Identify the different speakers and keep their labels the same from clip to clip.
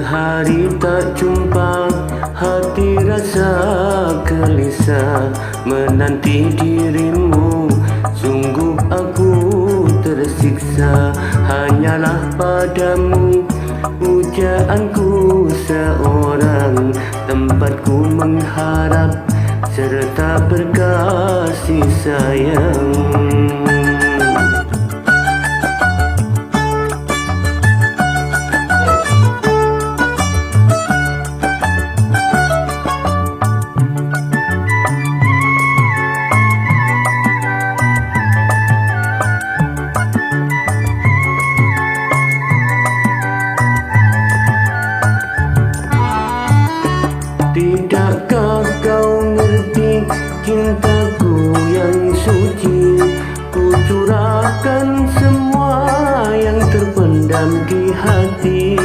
Speaker 1: Sehari tak jumpa, hati rasa gelisah menanti dirimu. Sungguh aku tersiksa, hanyalah padamu pujaanku seorang, tempatku mengharap serta berkasih sayang. Tidakkah kau ngerti cintaku yang suci? Ku curahkan semua yang terpendam di hati.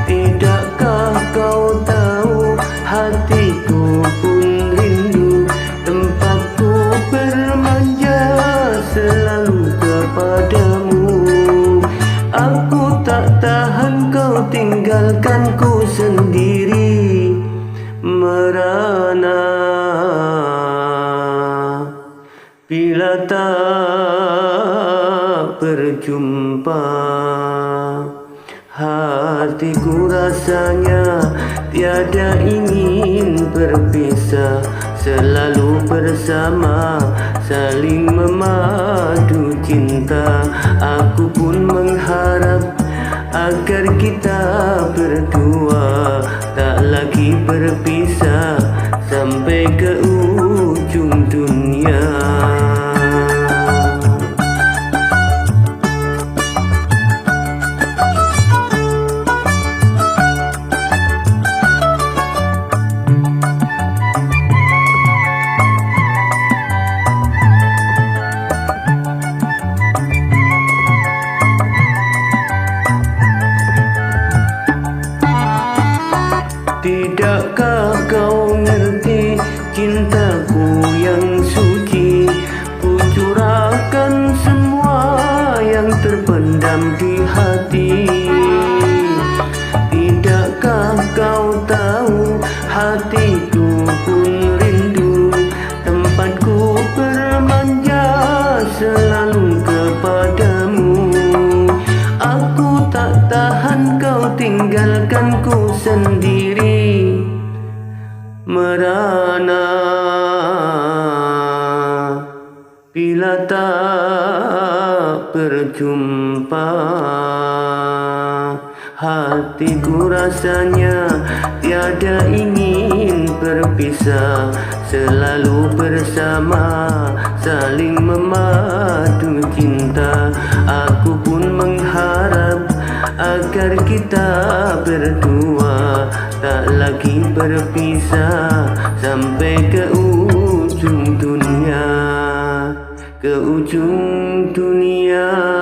Speaker 1: Tidakkah kau tahu hatiku pun rindu, tempatku bermanja selalu kepadamu. Aku tak tahan kau tinggalkanku sendiri merana bila tak berjumpa. Hatiku rasanya tiada ingin berpisah, selalu bersama saling memadu cinta. Aku pun mengharap agar kita berdua tak lagi berpisah sampai ke ujung dunia. Tidakkah kau ngerti cintaku yang suci? Ku curahkan semua yang terpendam di hati. Tidakkah kau tahu hatiku pun rindu, tempatku bermanja selalu kepadamu. Aku tak tahan kau tinggalkanku sendiri merana bila tak berjumpa. Hatiku rasanya tiada ingin berpisah, selalu bersama saling memadu cinta. Aku pun mengharap agar kita berdua tak lagi berpisah sampai ke ujung dunia, ke ujung dunia.